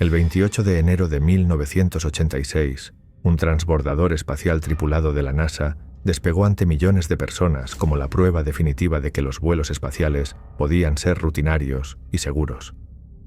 El 28 de enero de 1986, un transbordador espacial tripulado de la NASA despegó ante millones de personas como la prueba definitiva de que los vuelos espaciales podían ser rutinarios y seguros.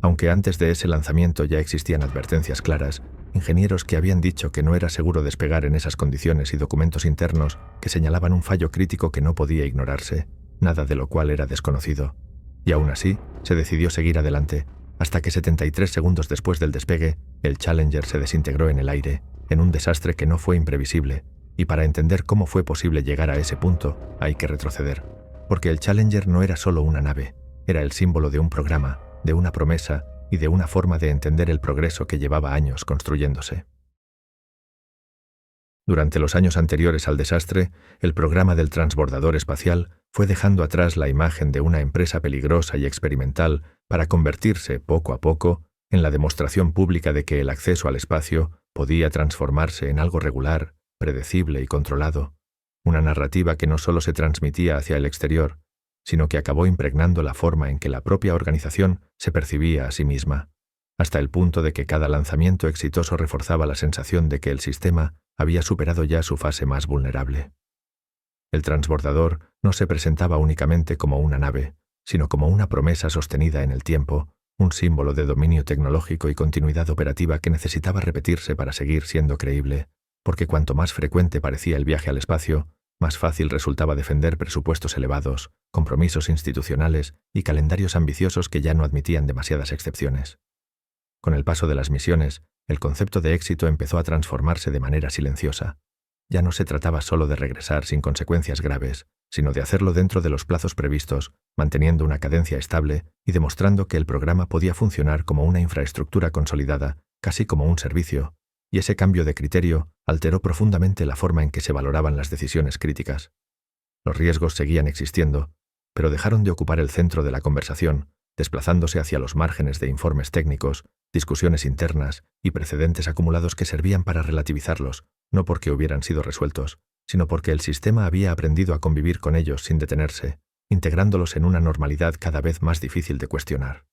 Aunque antes de ese lanzamiento ya existían advertencias claras, ingenieros que habían dicho que no era seguro despegar en esas condiciones y documentos internos que señalaban un fallo crítico que no podía ignorarse, nada de lo cual era desconocido. Y aún así, se decidió seguir adelante, hasta que 73 segundos después del despegue, el Challenger se desintegró en el aire, en un desastre que no fue imprevisible, y para entender cómo fue posible llegar a ese punto, hay que retroceder. Porque el Challenger no era solo una nave, era el símbolo de un programa, de una promesa y de una forma de entender el progreso que llevaba años construyéndose. Durante los años anteriores al desastre, el programa del transbordador espacial fue dejando atrás la imagen de una empresa peligrosa y experimental para convertirse, poco a poco, en la demostración pública de que el acceso al espacio podía transformarse en algo regular, predecible y controlado, una narrativa que no solo se transmitía hacia el exterior, sino que acabó impregnando la forma en que la propia organización se percibía a sí misma, hasta el punto de que cada lanzamiento exitoso reforzaba la sensación de que el sistema había superado ya su fase más vulnerable. El transbordador no se presentaba únicamente como una nave, sino como una promesa sostenida en el tiempo, un símbolo de dominio tecnológico y continuidad operativa que necesitaba repetirse para seguir siendo creíble, porque cuanto más frecuente parecía el viaje al espacio, más fácil resultaba defender presupuestos elevados, compromisos institucionales y calendarios ambiciosos que ya no admitían demasiadas excepciones. Con el paso de las misiones, el concepto de éxito empezó a transformarse de manera silenciosa. Ya no se trataba solo de regresar sin consecuencias graves, sino de hacerlo dentro de los plazos previstos, manteniendo una cadencia estable y demostrando que el programa podía funcionar como una infraestructura consolidada, casi como un servicio, y ese cambio de criterio alteró profundamente la forma en que se valoraban las decisiones críticas. Los riesgos seguían existiendo, pero dejaron de ocupar el centro de la conversación, desplazándose hacia los márgenes de informes técnicos, discusiones internas y precedentes acumulados que servían para relativizarlos, no porque hubieran sido resueltos, sino porque el sistema había aprendido a convivir con ellos sin detenerse, integrándolos en una normalidad cada vez más difícil de cuestionar.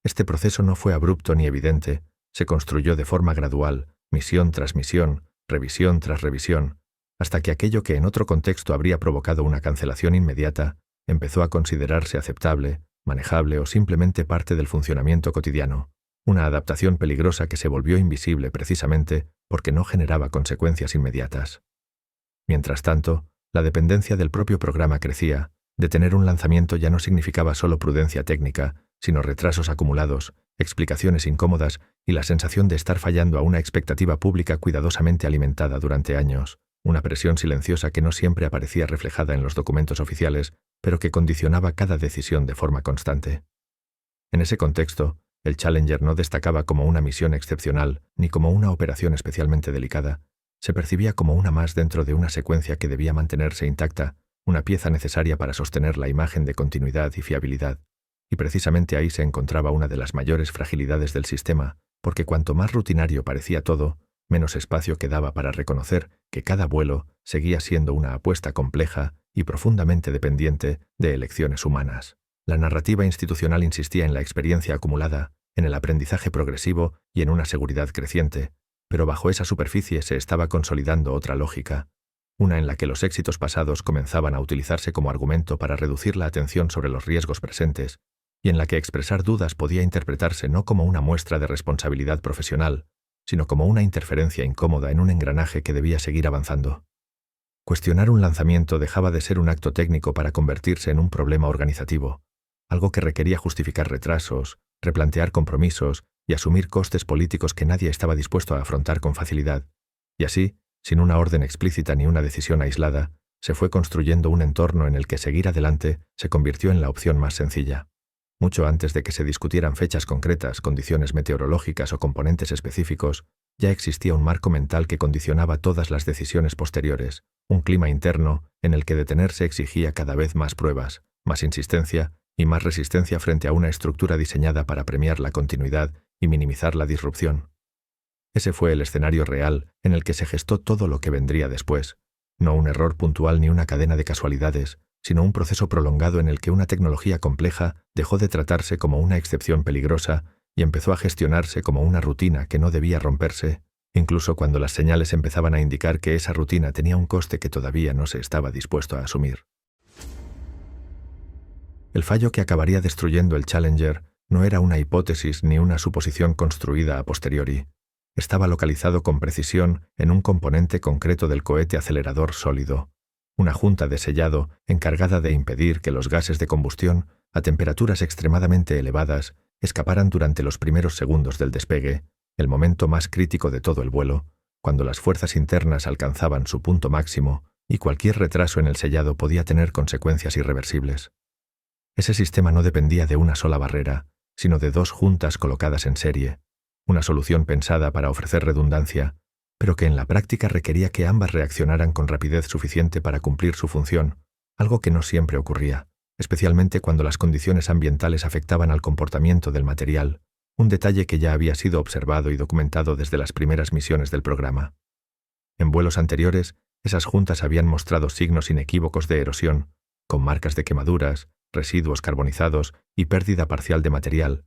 Este proceso no fue abrupto ni evidente, se construyó de forma gradual, misión tras misión, revisión tras revisión, hasta que aquello que en otro contexto habría provocado una cancelación inmediata empezó a considerarse aceptable, manejable o simplemente parte del funcionamiento cotidiano, una adaptación peligrosa que se volvió invisible precisamente porque no generaba consecuencias inmediatas. Mientras tanto, la dependencia del propio programa crecía. Detener un lanzamiento ya no significaba solo prudencia técnica, sino retrasos acumulados, explicaciones incómodas y la sensación de estar fallando a una expectativa pública cuidadosamente alimentada durante años, una presión silenciosa que no siempre aparecía reflejada en los documentos oficiales, pero que condicionaba cada decisión de forma constante. En ese contexto, el Challenger no destacaba como una misión excepcional ni como una operación especialmente delicada. Se percibía como una más dentro de una secuencia que debía mantenerse intacta, una pieza necesaria para sostener la imagen de continuidad y fiabilidad. Y precisamente ahí se encontraba una de las mayores fragilidades del sistema, porque cuanto más rutinario parecía todo, menos espacio quedaba para reconocer que cada vuelo seguía siendo una apuesta compleja y profundamente dependiente de elecciones humanas. La narrativa institucional insistía en la experiencia acumulada, en el aprendizaje progresivo y en una seguridad creciente, pero bajo esa superficie se estaba consolidando otra lógica, una en la que los éxitos pasados comenzaban a utilizarse como argumento para reducir la atención sobre los riesgos presentes, y en la que expresar dudas podía interpretarse no como una muestra de responsabilidad profesional, sino como una interferencia incómoda en un engranaje que debía seguir avanzando. Cuestionar un lanzamiento dejaba de ser un acto técnico para convertirse en un problema organizativo, algo que requería justificar retrasos, replantear compromisos y asumir costes políticos que nadie estaba dispuesto a afrontar con facilidad. Y así, sin una orden explícita ni una decisión aislada, se fue construyendo un entorno en el que seguir adelante se convirtió en la opción más sencilla. Mucho antes de que se discutieran fechas concretas, condiciones meteorológicas o componentes específicos, ya existía un marco mental que condicionaba todas las decisiones posteriores, un clima interno en el que detenerse exigía cada vez más pruebas, más insistencia y más resistencia frente a una estructura diseñada para premiar la continuidad y minimizar la disrupción. Ese fue el escenario real en el que se gestó todo lo que vendría después, no un error puntual ni una cadena de casualidades, sino un proceso prolongado en el que una tecnología compleja dejó de tratarse como una excepción peligrosa y empezó a gestionarse como una rutina que no debía romperse, incluso cuando las señales empezaban a indicar que esa rutina tenía un coste que todavía no se estaba dispuesto a asumir. El fallo que acabaría destruyendo el Challenger no era una hipótesis ni una suposición construida a posteriori. Estaba localizado con precisión en un componente concreto del cohete acelerador sólido, una junta de sellado encargada de impedir que los gases de combustión, a temperaturas extremadamente elevadas, escaparan durante los primeros segundos del despegue, el momento más crítico de todo el vuelo, cuando las fuerzas internas alcanzaban su punto máximo y cualquier retraso en el sellado podía tener consecuencias irreversibles. Ese sistema no dependía de una sola barrera, sino de dos juntas colocadas en serie, una solución pensada para ofrecer redundancia, pero que en la práctica requería que ambas reaccionaran con rapidez suficiente para cumplir su función, algo que no siempre ocurría, especialmente cuando las condiciones ambientales afectaban al comportamiento del material, un detalle que ya había sido observado y documentado desde las primeras misiones del programa. En vuelos anteriores, esas juntas habían mostrado signos inequívocos de erosión, con marcas de quemaduras, residuos carbonizados y pérdida parcial de material,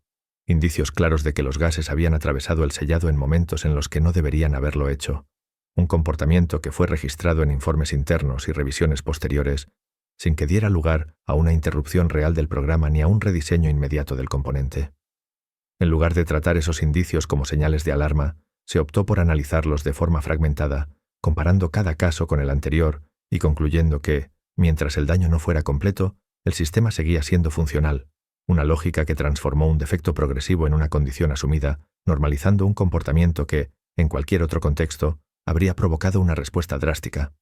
indicios claros de que los gases habían atravesado el sellado en momentos en los que no deberían haberlo hecho, un comportamiento que fue registrado en informes internos y revisiones posteriores, sin que diera lugar a una interrupción real del programa ni a un rediseño inmediato del componente. En lugar de tratar esos indicios como señales de alarma, se optó por analizarlos de forma fragmentada, comparando cada caso con el anterior y concluyendo que, mientras el daño no fuera completo, el sistema seguía siendo funcional, una lógica que transformó un defecto progresivo en una condición asumida, normalizando un comportamiento que, en cualquier otro contexto, habría provocado una respuesta drástica.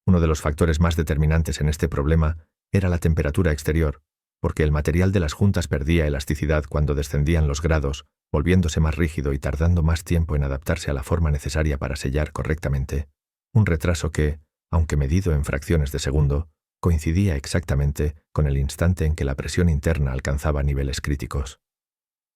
Uno de los factores más determinantes en este problema era la temperatura exterior, porque el material de las juntas perdía elasticidad cuando descendían los grados, volviéndose más rígido y tardando más tiempo en adaptarse a la forma necesaria para sellar correctamente, un retraso que, aunque medido en fracciones de segundo, coincidía exactamente con el instante en que la presión interna alcanzaba niveles críticos.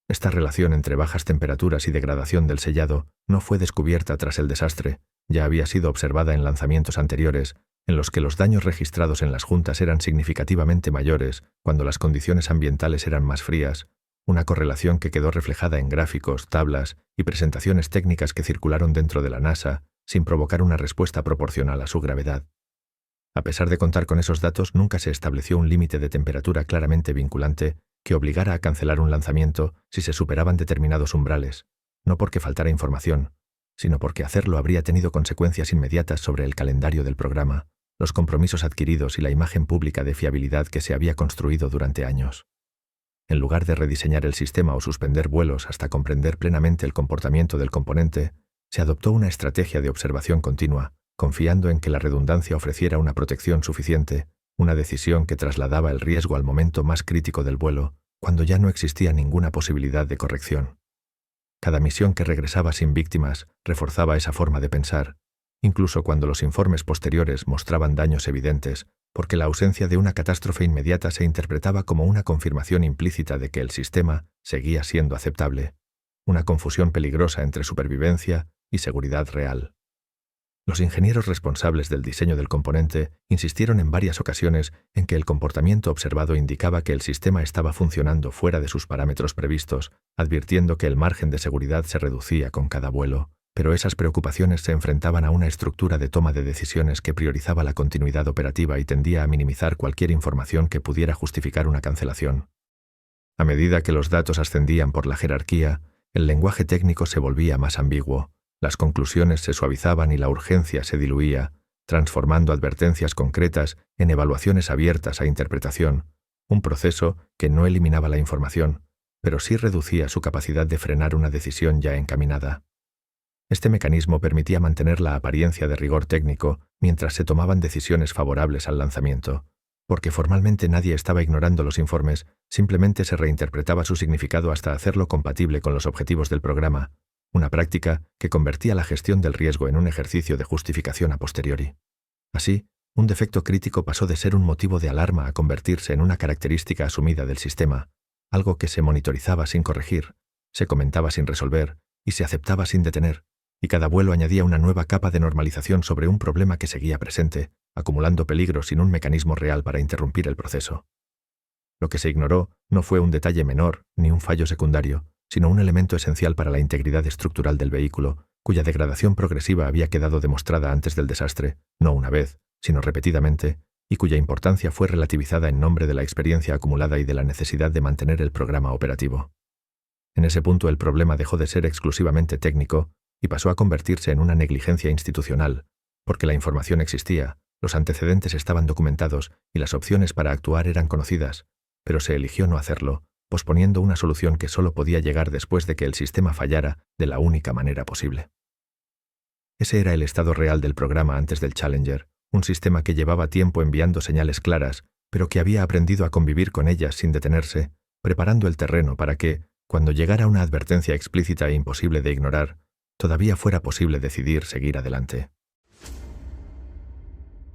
Esta relación entre bajas temperaturas y degradación del sellado no fue descubierta tras el desastre, ya había sido observada en lanzamientos anteriores, en los que los daños registrados en las juntas eran significativamente mayores cuando las condiciones ambientales eran más frías, una correlación que quedó reflejada en gráficos, tablas y presentaciones técnicas que circularon dentro de la NASA sin provocar una respuesta proporcional a su gravedad. A pesar de contar con esos datos, nunca se estableció un límite de temperatura claramente vinculante que obligara a cancelar un lanzamiento si se superaban determinados umbrales, no porque faltara información, sino porque hacerlo habría tenido consecuencias inmediatas sobre el calendario del programa, los compromisos adquiridos y la imagen pública de fiabilidad que se había construido durante años. En lugar de rediseñar el sistema o suspender vuelos hasta comprender plenamente el comportamiento del componente, se adoptó una estrategia de observación continua, confiando en que la redundancia ofreciera una protección suficiente, una decisión que trasladaba el riesgo al momento más crítico del vuelo, cuando ya no existía ninguna posibilidad de corrección. Cada misión que regresaba sin víctimas reforzaba esa forma de pensar, incluso cuando los informes posteriores mostraban daños evidentes, porque la ausencia de una catástrofe inmediata se interpretaba como una confirmación implícita de que el sistema seguía siendo aceptable, una confusión peligrosa entre supervivencia y seguridad real. Los ingenieros responsables del diseño del componente insistieron en varias ocasiones en que el comportamiento observado indicaba que el sistema estaba funcionando fuera de sus parámetros previstos, advirtiendo que el margen de seguridad se reducía con cada vuelo, pero esas preocupaciones se enfrentaban a una estructura de toma de decisiones que priorizaba la continuidad operativa y tendía a minimizar cualquier información que pudiera justificar una cancelación. A medida que los datos ascendían por la jerarquía, el lenguaje técnico se volvía más ambiguo. Las conclusiones se suavizaban y la urgencia se diluía, transformando advertencias concretas en evaluaciones abiertas a interpretación, un proceso que no eliminaba la información, pero sí reducía su capacidad de frenar una decisión ya encaminada. Este mecanismo permitía mantener la apariencia de rigor técnico mientras se tomaban decisiones favorables al lanzamiento, porque formalmente nadie estaba ignorando los informes, simplemente se reinterpretaba su significado hasta hacerlo compatible con los objetivos del programa, una práctica que convertía la gestión del riesgo en un ejercicio de justificación a posteriori. Así, un defecto crítico pasó de ser un motivo de alarma a convertirse en una característica asumida del sistema, algo que se monitorizaba sin corregir, se comentaba sin resolver y se aceptaba sin detener, y cada vuelo añadía una nueva capa de normalización sobre un problema que seguía presente, acumulando peligro sin un mecanismo real para interrumpir el proceso. Lo que se ignoró no fue un detalle menor ni un fallo secundario, sino un elemento esencial para la integridad estructural del vehículo, cuya degradación progresiva había quedado demostrada antes del desastre, no una vez, sino repetidamente, y cuya importancia fue relativizada en nombre de la experiencia acumulada y de la necesidad de mantener el programa operativo. En ese punto el problema dejó de ser exclusivamente técnico y pasó a convertirse en una negligencia institucional, porque la información existía, los antecedentes estaban documentados y las opciones para actuar eran conocidas, pero se eligió no hacerlo, posponiendo una solución que solo podía llegar después de que el sistema fallara de la única manera posible. Ese era el estado real del programa antes del Challenger, un sistema que llevaba tiempo enviando señales claras, pero que había aprendido a convivir con ellas sin detenerse, preparando el terreno para que, cuando llegara una advertencia explícita e imposible de ignorar, todavía fuera posible decidir seguir adelante.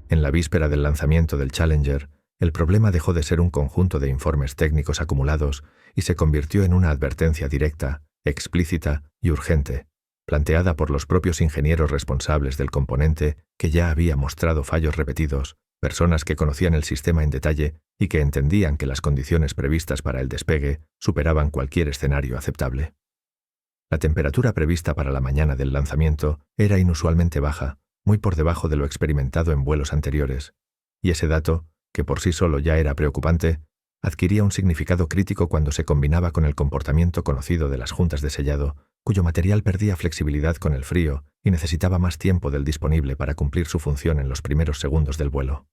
En la víspera del lanzamiento del Challenger, el problema dejó de ser un conjunto de informes técnicos acumulados y se convirtió en una advertencia directa, explícita y urgente, planteada por los propios ingenieros responsables del componente que ya había mostrado fallos repetidos, personas que conocían el sistema en detalle y que entendían que las condiciones previstas para el despegue superaban cualquier escenario aceptable. La temperatura prevista para la mañana del lanzamiento era inusualmente baja, muy por debajo de lo experimentado en vuelos anteriores, y ese dato, que por sí solo ya era preocupante, adquiría un significado crítico cuando se combinaba con el comportamiento conocido de las juntas de sellado, cuyo material perdía flexibilidad con el frío y necesitaba más tiempo del disponible para cumplir su función en los primeros segundos del vuelo.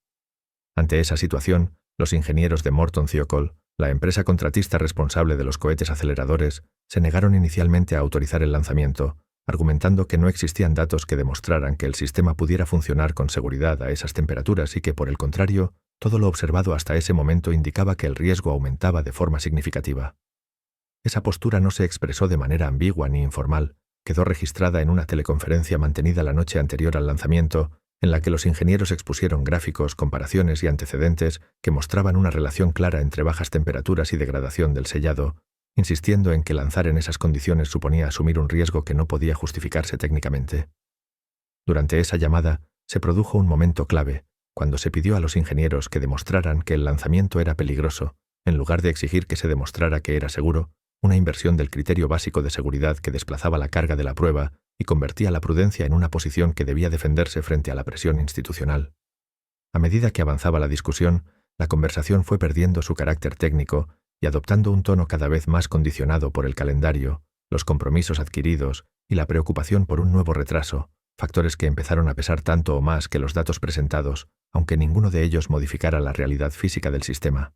Ante esa situación, los ingenieros de Morton Thiokol, la empresa contratista responsable de los cohetes aceleradores, se negaron inicialmente a autorizar el lanzamiento, argumentando que no existían datos que demostraran que el sistema pudiera funcionar con seguridad a esas temperaturas y que, por el contrario, todo lo observado hasta ese momento indicaba que el riesgo aumentaba de forma significativa. Esa postura no se expresó de manera ambigua ni informal, quedó registrada en una teleconferencia mantenida la noche anterior al lanzamiento, en la que los ingenieros expusieron gráficos, comparaciones y antecedentes que mostraban una relación clara entre bajas temperaturas y degradación del sellado, insistiendo en que lanzar en esas condiciones suponía asumir un riesgo que no podía justificarse técnicamente. Durante esa llamada, se produjo un momento clave, cuando se pidió a los ingenieros que demostraran que el lanzamiento era peligroso, en lugar de exigir que se demostrara que era seguro, una inversión del criterio básico de seguridad que desplazaba la carga de la prueba y convertía la prudencia en una posición que debía defenderse frente a la presión institucional. A medida que avanzaba la discusión, la conversación fue perdiendo su carácter técnico y adoptando un tono cada vez más condicionado por el calendario, los compromisos adquiridos y la preocupación por un nuevo retraso, factores que empezaron a pesar tanto o más que los datos presentados, aunque ninguno de ellos modificara la realidad física del sistema.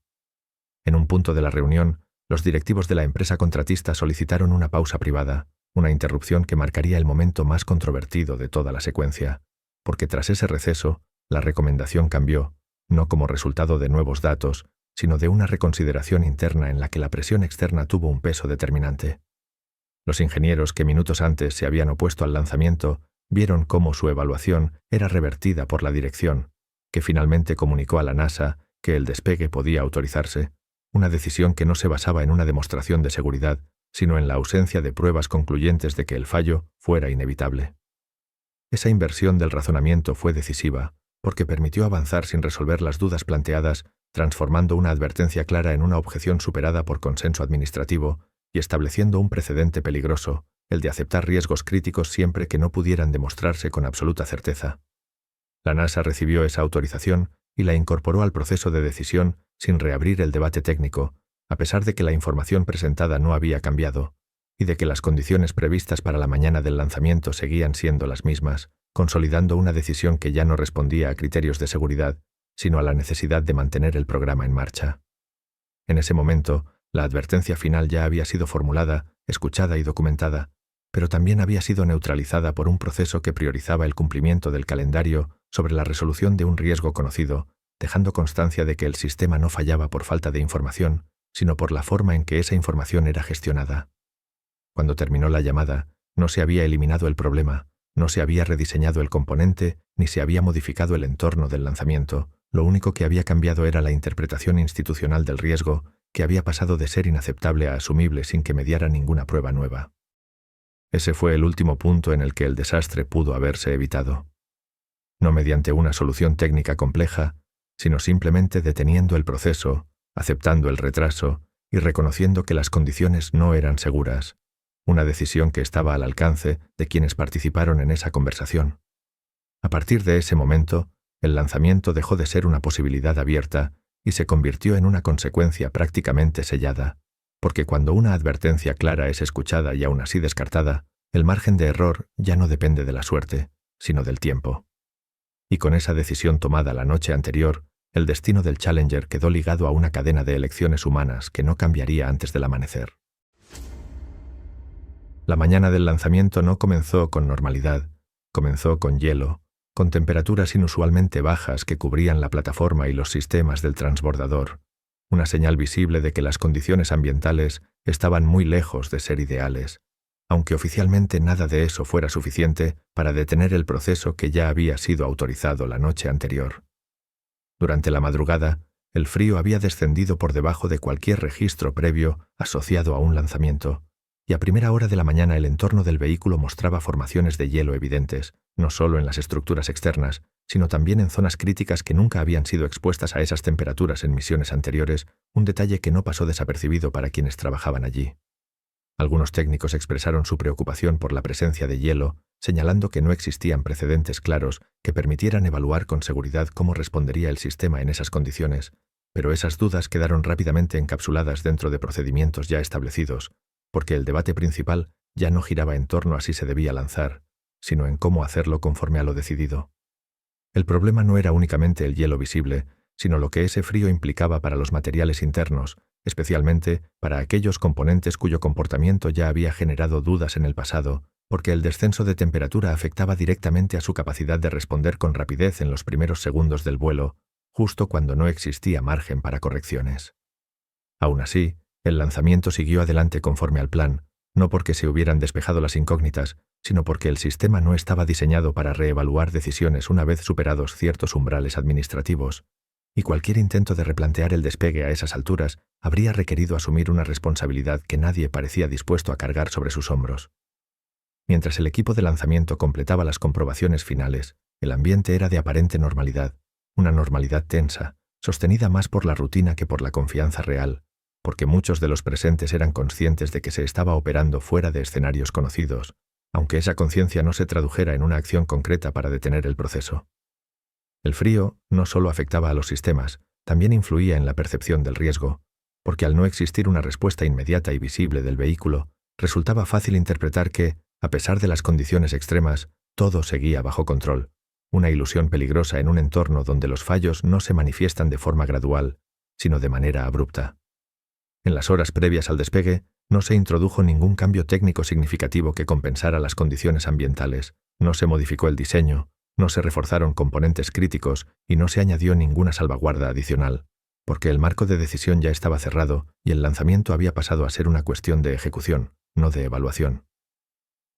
En un punto de la reunión, los directivos de la empresa contratista solicitaron una pausa privada, una interrupción que marcaría el momento más controvertido de toda la secuencia, porque tras ese receso, la recomendación cambió, no como resultado de nuevos datos, sino de una reconsideración interna en la que la presión externa tuvo un peso determinante. Los ingenieros que minutos antes se habían opuesto al lanzamiento vieron cómo su evaluación era revertida por la dirección, que finalmente comunicó a la NASA que el despegue podía autorizarse, una decisión que no se basaba en una demostración de seguridad, sino en la ausencia de pruebas concluyentes de que el fallo fuera inevitable. Esa inversión del razonamiento fue decisiva, porque permitió avanzar sin resolver las dudas planteadas, transformando una advertencia clara en una objeción superada por consenso administrativo y estableciendo un precedente peligroso, el de aceptar riesgos críticos siempre que no pudieran demostrarse con absoluta certeza. La NASA recibió esa autorización y la incorporó al proceso de decisión sin reabrir el debate técnico, a pesar de que la información presentada no había cambiado, y de que las condiciones previstas para la mañana del lanzamiento seguían siendo las mismas, consolidando una decisión que ya no respondía a criterios de seguridad, sino a la necesidad de mantener el programa en marcha. En ese momento, la advertencia final ya había sido formulada, escuchada y documentada, pero también había sido neutralizada por un proceso que priorizaba el cumplimiento del calendario sobre la resolución de un riesgo conocido, dejando constancia de que el sistema no fallaba por falta de información, sino por la forma en que esa información era gestionada. Cuando terminó la llamada, no se había eliminado el problema, no se había rediseñado el componente, ni se había modificado el entorno del lanzamiento. Lo único que había cambiado era la interpretación institucional del riesgo, que había pasado de ser inaceptable a asumible sin que mediara ninguna prueba nueva. Ese fue el último punto en el que el desastre pudo haberse evitado. No mediante una solución técnica compleja, sino simplemente deteniendo el proceso, aceptando el retraso y reconociendo que las condiciones no eran seguras, una decisión que estaba al alcance de quienes participaron en esa conversación. A partir de ese momento, el lanzamiento dejó de ser una posibilidad abierta y se convirtió en una consecuencia prácticamente sellada, porque cuando una advertencia clara es escuchada y aún así descartada, el margen de error ya no depende de la suerte, sino del tiempo. Y con esa decisión tomada la noche anterior, el destino del Challenger quedó ligado a una cadena de elecciones humanas que no cambiaría antes del amanecer. La mañana del lanzamiento no comenzó con normalidad, comenzó con hielo, con temperaturas inusualmente bajas que cubrían la plataforma y los sistemas del transbordador, una señal visible de que las condiciones ambientales estaban muy lejos de ser ideales, aunque oficialmente nada de eso fuera suficiente para detener el proceso que ya había sido autorizado la noche anterior. Durante la madrugada, el frío había descendido por debajo de cualquier registro previo asociado a un lanzamiento, y a primera hora de la mañana el entorno del vehículo mostraba formaciones de hielo evidentes, no solo en las estructuras externas, sino también en zonas críticas que nunca habían sido expuestas a esas temperaturas en misiones anteriores, un detalle que no pasó desapercibido para quienes trabajaban allí. Algunos técnicos expresaron su preocupación por la presencia de hielo, señalando que no existían precedentes claros que permitieran evaluar con seguridad cómo respondería el sistema en esas condiciones, pero esas dudas quedaron rápidamente encapsuladas dentro de procedimientos ya establecidos, porque el debate principal ya no giraba en torno a si se debía lanzar, sino en cómo hacerlo conforme a lo decidido. El problema no era únicamente el hielo visible, sino lo que ese frío implicaba para los materiales internos, especialmente para aquellos componentes cuyo comportamiento ya había generado dudas en el pasado, porque el descenso de temperatura afectaba directamente a su capacidad de responder con rapidez en los primeros segundos del vuelo, justo cuando no existía margen para correcciones. Aún así, el lanzamiento siguió adelante conforme al plan, no porque se hubieran despejado las incógnitas, sino porque el sistema no estaba diseñado para reevaluar decisiones una vez superados ciertos umbrales administrativos, y cualquier intento de replantear el despegue a esas alturas habría requerido asumir una responsabilidad que nadie parecía dispuesto a cargar sobre sus hombros. Mientras el equipo de lanzamiento completaba las comprobaciones finales, el ambiente era de aparente normalidad, una normalidad tensa, sostenida más por la rutina que por la confianza real, porque muchos de los presentes eran conscientes de que se estaba operando fuera de escenarios conocidos, aunque esa conciencia no se tradujera en una acción concreta para detener el proceso. El frío no solo afectaba a los sistemas, también influía en la percepción del riesgo, porque al no existir una respuesta inmediata y visible del vehículo, resultaba fácil interpretar que, a pesar de las condiciones extremas, todo seguía bajo control, una ilusión peligrosa en un entorno donde los fallos no se manifiestan de forma gradual, sino de manera abrupta. En las horas previas al despegue, no se introdujo ningún cambio técnico significativo que compensara las condiciones ambientales, no se modificó el diseño, no se reforzaron componentes críticos y no se añadió ninguna salvaguarda adicional, porque el marco de decisión ya estaba cerrado y el lanzamiento había pasado a ser una cuestión de ejecución, no de evaluación.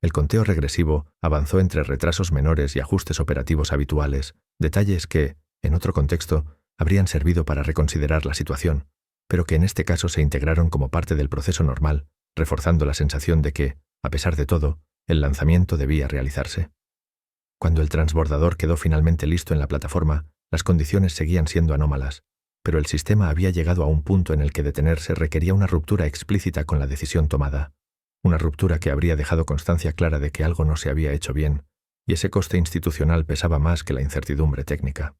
El conteo regresivo avanzó entre retrasos menores y ajustes operativos habituales, detalles que, en otro contexto, habrían servido para reconsiderar la situación, pero que en este caso se integraron como parte del proceso normal, reforzando la sensación de que, a pesar de todo, el lanzamiento debía realizarse. Cuando el transbordador quedó finalmente listo en la plataforma, las condiciones seguían siendo anómalas, pero el sistema había llegado a un punto en el que detenerse requería una ruptura explícita con la decisión tomada, una ruptura que habría dejado constancia clara de que algo no se había hecho bien, y ese coste institucional pesaba más que la incertidumbre técnica.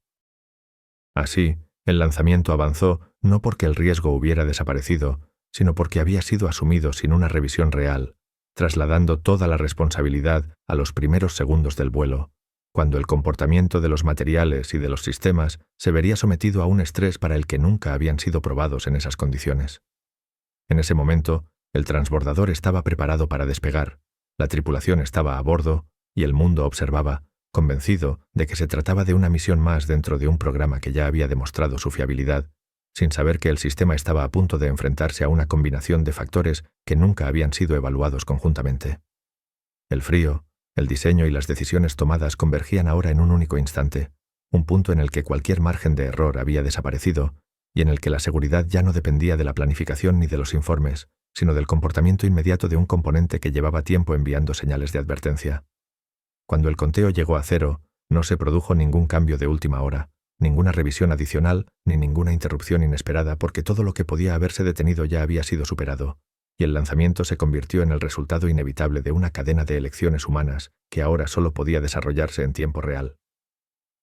Así, el lanzamiento avanzó no porque el riesgo hubiera desaparecido, sino porque había sido asumido sin una revisión real, trasladando toda la responsabilidad a los primeros segundos del vuelo, cuando el comportamiento de los materiales y de los sistemas se vería sometido a un estrés para el que nunca habían sido probados en esas condiciones. En ese momento, el transbordador estaba preparado para despegar, la tripulación estaba a bordo y el mundo observaba, convencido de que se trataba de una misión más dentro de un programa que ya había demostrado su fiabilidad, sin saber que el sistema estaba a punto de enfrentarse a una combinación de factores que nunca habían sido evaluados conjuntamente. El frío, el diseño y las decisiones tomadas convergían ahora en un único instante, un punto en el que cualquier margen de error había desaparecido y en el que la seguridad ya no dependía de la planificación ni de los informes, sino del comportamiento inmediato de un componente que llevaba tiempo enviando señales de advertencia. Cuando el conteo llegó a 0, no se produjo ningún cambio de última hora, ninguna revisión adicional ni ninguna interrupción inesperada porque todo lo que podía haberse detenido ya había sido superado, y el lanzamiento se convirtió en el resultado inevitable de una cadena de elecciones humanas que ahora solo podía desarrollarse en tiempo real.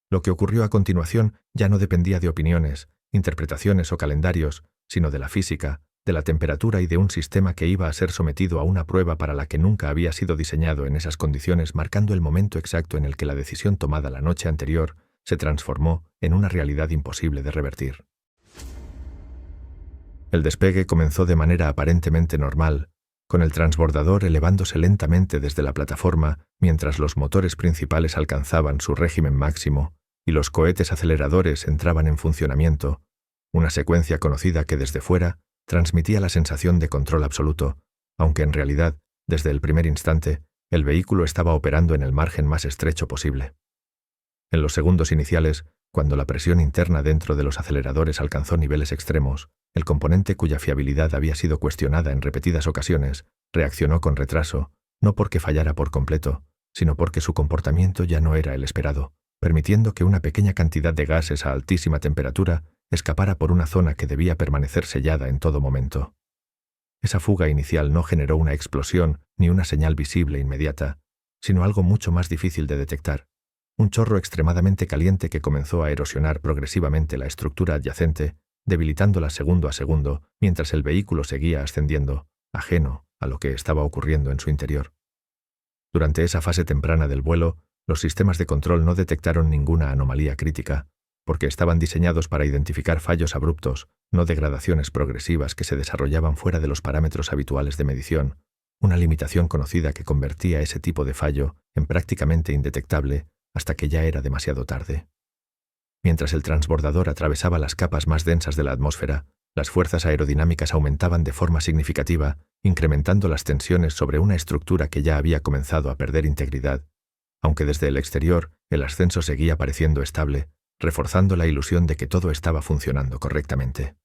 Lo que ocurrió a continuación ya no dependía de opiniones, interpretaciones o calendarios, sino de la física, de la temperatura y de un sistema que iba a ser sometido a una prueba para la que nunca había sido diseñado en esas condiciones, marcando el momento exacto en el que la decisión tomada la noche anterior se transformó en una realidad imposible de revertir. El despegue comenzó de manera aparentemente normal, con el transbordador elevándose lentamente desde la plataforma mientras los motores principales alcanzaban su régimen máximo y los cohetes aceleradores entraban en funcionamiento, una secuencia conocida que desde fuera transmitía la sensación de control absoluto, aunque en realidad, desde el primer instante, el vehículo estaba operando en el margen más estrecho posible. En los segundos iniciales, cuando la presión interna dentro de los aceleradores alcanzó niveles extremos, el componente cuya fiabilidad había sido cuestionada en repetidas ocasiones reaccionó con retraso, no porque fallara por completo, sino porque su comportamiento ya no era el esperado, permitiendo que una pequeña cantidad de gases a altísima temperatura escapara por una zona que debía permanecer sellada en todo momento. Esa fuga inicial no generó una explosión ni una señal visible inmediata, sino algo mucho más difícil de detectar, un chorro extremadamente caliente que comenzó a erosionar progresivamente la estructura adyacente, debilitándola segundo a segundo mientras el vehículo seguía ascendiendo, ajeno a lo que estaba ocurriendo en su interior. Durante esa fase temprana del vuelo, los sistemas de control no detectaron ninguna anomalía crítica, porque estaban diseñados para identificar fallos abruptos, no degradaciones progresivas que se desarrollaban fuera de los parámetros habituales de medición, una limitación conocida que convertía ese tipo de fallo en prácticamente indetectable hasta que ya era demasiado tarde. Mientras el transbordador atravesaba las capas más densas de la atmósfera, las fuerzas aerodinámicas aumentaban de forma significativa, incrementando las tensiones sobre una estructura que ya había comenzado a perder integridad, aunque desde el exterior el ascenso seguía pareciendo estable, reforzando la ilusión de que todo estaba funcionando correctamente.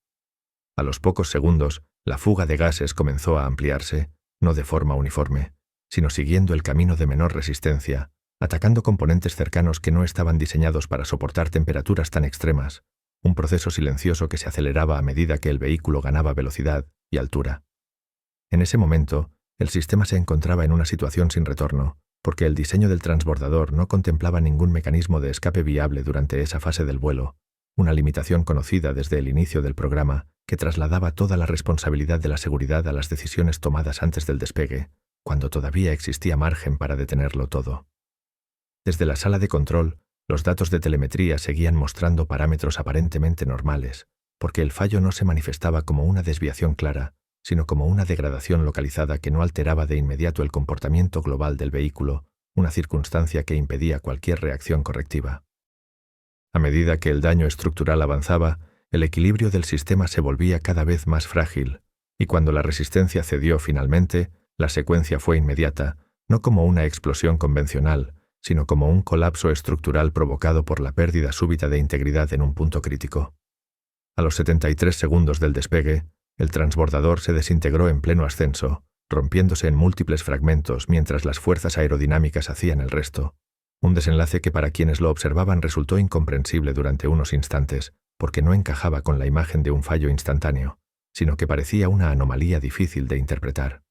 A los pocos segundos, la fuga de gases comenzó a ampliarse, no de forma uniforme, sino siguiendo el camino de menor resistencia, atacando componentes cercanos que no estaban diseñados para soportar temperaturas tan extremas, un proceso silencioso que se aceleraba a medida que el vehículo ganaba velocidad y altura. En ese momento, el sistema se encontraba en una situación sin retorno, porque el diseño del transbordador no contemplaba ningún mecanismo de escape viable durante esa fase del vuelo, una limitación conocida desde el inicio del programa que trasladaba toda la responsabilidad de la seguridad a las decisiones tomadas antes del despegue, cuando todavía existía margen para detenerlo todo. Desde la sala de control, los datos de telemetría seguían mostrando parámetros aparentemente normales, porque el fallo no se manifestaba como una desviación clara, sino como una degradación localizada que no alteraba de inmediato el comportamiento global del vehículo, una circunstancia que impedía cualquier reacción correctiva. A medida que el daño estructural avanzaba, el equilibrio del sistema se volvía cada vez más frágil, y cuando la resistencia cedió finalmente, la secuencia fue inmediata, no como una explosión convencional, sino como un colapso estructural provocado por la pérdida súbita de integridad en un punto crítico. A los 73 segundos del despegue, el transbordador se desintegró en pleno ascenso, rompiéndose en múltiples fragmentos mientras las fuerzas aerodinámicas hacían el resto. Un desenlace que para quienes lo observaban resultó incomprensible durante unos instantes, porque no encajaba con la imagen de un fallo instantáneo, sino que parecía una anomalía difícil de interpretar.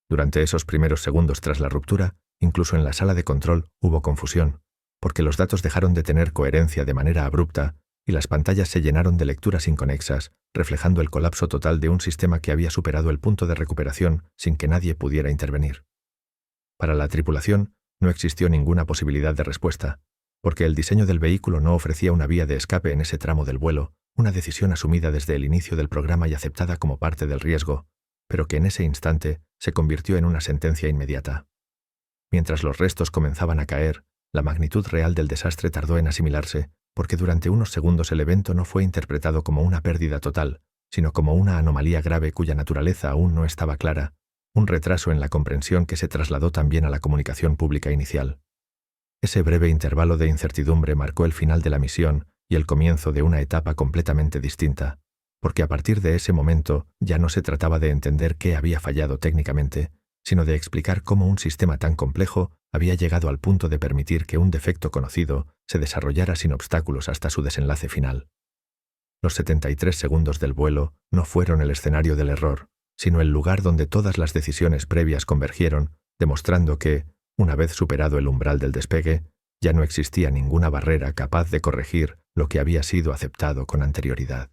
Durante esos primeros segundos tras la ruptura, incluso en la sala de control hubo confusión, porque los datos dejaron de tener coherencia de manera abrupta y las pantallas se llenaron de lecturas inconexas, reflejando el colapso total de un sistema que había superado el punto de recuperación sin que nadie pudiera intervenir. Para la tripulación, no existió ninguna posibilidad de respuesta, porque el diseño del vehículo no ofrecía una vía de escape en ese tramo del vuelo, una decisión asumida desde el inicio del programa y aceptada como parte del riesgo, pero que en ese instante se convirtió en una sentencia inmediata. Mientras los restos comenzaban a caer, la magnitud real del desastre tardó en asimilarse, porque durante unos segundos el evento no fue interpretado como una pérdida total, sino como una anomalía grave cuya naturaleza aún no estaba clara, un retraso en la comprensión que se trasladó también a la comunicación pública inicial. Ese breve intervalo de incertidumbre marcó el final de la misión y el comienzo de una etapa completamente distinta, porque a partir de ese momento ya no se trataba de entender qué había fallado técnicamente, sino de explicar cómo un sistema tan complejo había llegado al punto de permitir que un defecto conocido se desarrollara sin obstáculos hasta su desenlace final. Los 73 segundos del vuelo no fueron el escenario del error, sino el lugar donde todas las decisiones previas convergieron, demostrando que, una vez superado el umbral del despegue, ya no existía ninguna barrera capaz de corregir lo que había sido aceptado con anterioridad.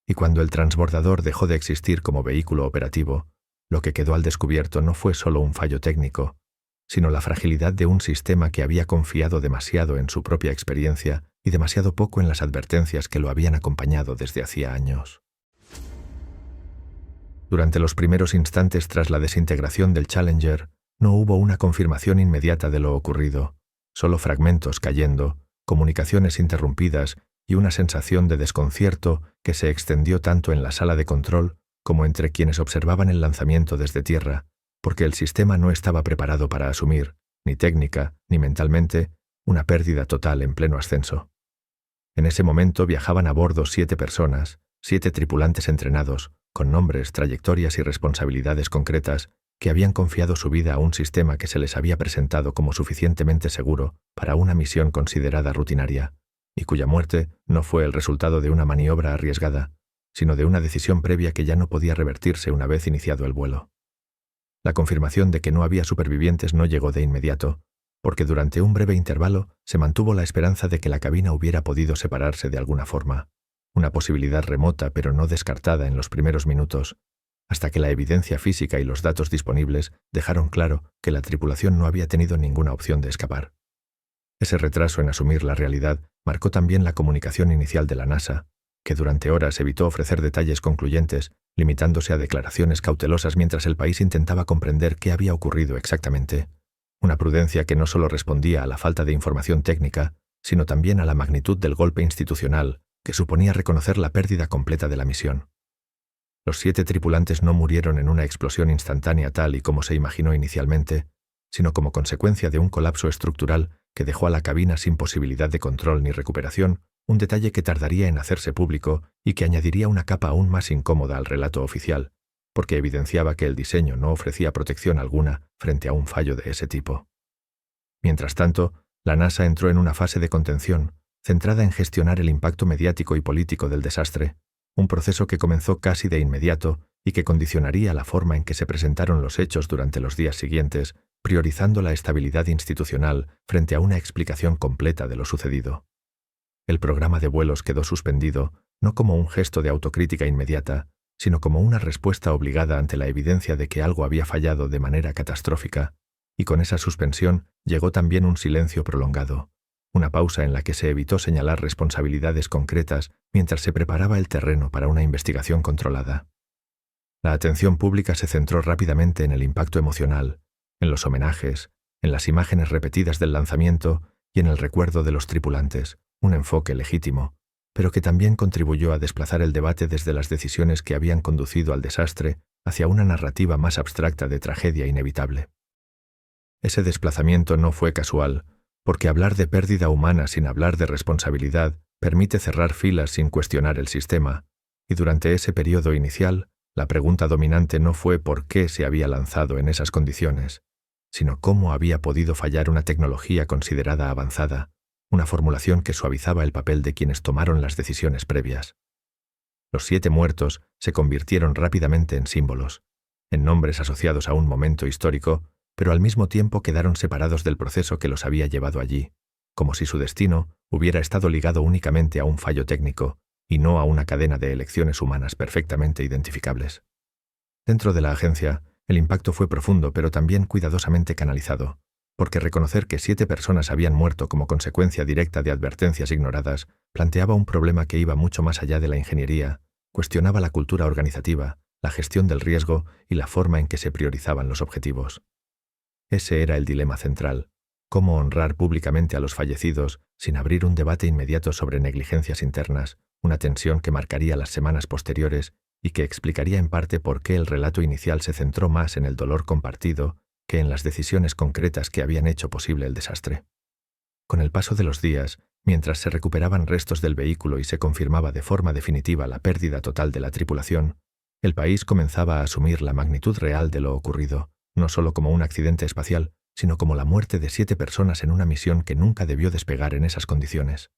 Y cuando el transbordador dejó de existir como vehículo operativo, lo que quedó al descubierto no fue solo un fallo técnico, sino la fragilidad de un sistema que había confiado demasiado en su propia experiencia y demasiado poco en las advertencias que lo habían acompañado desde hacía años. Durante los primeros instantes tras la desintegración del Challenger, no hubo una confirmación inmediata de lo ocurrido, solo fragmentos cayendo, comunicaciones interrumpidas y una sensación de desconcierto que se extendió tanto en la sala de control como entre quienes observaban el lanzamiento desde tierra, porque el sistema no estaba preparado para asumir, ni técnica ni mentalmente, una pérdida total en pleno ascenso. En ese momento viajaban a bordo 7 personas, 7 tripulantes entrenados, con nombres, trayectorias y responsabilidades concretas, que habían confiado su vida a un sistema que se les había presentado como suficientemente seguro para una misión considerada rutinaria, y cuya muerte no fue el resultado de una maniobra arriesgada, sino de una decisión previa que ya no podía revertirse una vez iniciado el vuelo. La confirmación de que no había supervivientes no llegó de inmediato, porque durante un breve intervalo se mantuvo la esperanza de que la cabina hubiera podido separarse de alguna forma, una posibilidad remota pero no descartada en los primeros minutos, hasta que la evidencia física y los datos disponibles dejaron claro que la tripulación no había tenido ninguna opción de escapar. Ese retraso en asumir la realidad marcó también la comunicación inicial de la NASA, que durante horas evitó ofrecer detalles concluyentes, limitándose a declaraciones cautelosas mientras el país intentaba comprender qué había ocurrido exactamente, una prudencia que no solo respondía a la falta de información técnica, sino también a la magnitud del golpe institucional, que suponía reconocer la pérdida completa de la misión. Los 7 tripulantes no murieron en una explosión instantánea tal y como se imaginó inicialmente, sino como consecuencia de un colapso estructural que dejó a la cabina sin posibilidad de control ni recuperación, un detalle que tardaría en hacerse público y que añadiría una capa aún más incómoda al relato oficial, porque evidenciaba que el diseño no ofrecía protección alguna frente a un fallo de ese tipo. Mientras tanto, la NASA entró en una fase de contención, centrada en gestionar el impacto mediático y político del desastre, un proceso que comenzó casi de inmediato y que condicionaría la forma en que se presentaron los hechos durante los días siguientes, priorizando la estabilidad institucional frente a una explicación completa de lo sucedido. El programa de vuelos quedó suspendido, no como un gesto de autocrítica inmediata, sino como una respuesta obligada ante la evidencia de que algo había fallado de manera catastrófica, y con esa suspensión llegó también un silencio prolongado, una pausa en la que se evitó señalar responsabilidades concretas mientras se preparaba el terreno para una investigación controlada. La atención pública se centró rápidamente en el impacto emocional, en los homenajes, en las imágenes repetidas del lanzamiento y en el recuerdo de los tripulantes, un enfoque legítimo, pero que también contribuyó a desplazar el debate desde las decisiones que habían conducido al desastre hacia una narrativa más abstracta de tragedia inevitable. Ese desplazamiento no fue casual, porque hablar de pérdida humana sin hablar de responsabilidad permite cerrar filas sin cuestionar el sistema, y durante ese periodo inicial, la pregunta dominante no fue por qué se había lanzado en esas condiciones, sino cómo había podido fallar una tecnología considerada avanzada, una formulación que suavizaba el papel de quienes tomaron las decisiones previas. Los 7 muertos se convirtieron rápidamente en símbolos, en nombres asociados a un momento histórico, pero al mismo tiempo quedaron separados del proceso que los había llevado allí, como si su destino hubiera estado ligado únicamente a un fallo técnico y no a una cadena de elecciones humanas perfectamente identificables. Dentro de la agencia, el impacto fue profundo pero también cuidadosamente canalizado, porque reconocer que 7 personas habían muerto como consecuencia directa de advertencias ignoradas planteaba un problema que iba mucho más allá de la ingeniería, cuestionaba la cultura organizativa, la gestión del riesgo y la forma en que se priorizaban los objetivos. Ese era el dilema central: cómo honrar públicamente a los fallecidos sin abrir un debate inmediato sobre negligencias internas, una tensión que marcaría las semanas posteriores y que explicaría en parte por qué el relato inicial se centró más en el dolor compartido que en las decisiones concretas que habían hecho posible el desastre. Con el paso de los días, mientras se recuperaban restos del vehículo y se confirmaba de forma definitiva la pérdida total de la tripulación, el país comenzaba a asumir la magnitud real de lo ocurrido, no solo como un accidente espacial, sino como la muerte de 7 personas en una misión que nunca debió despegar en esas condiciones.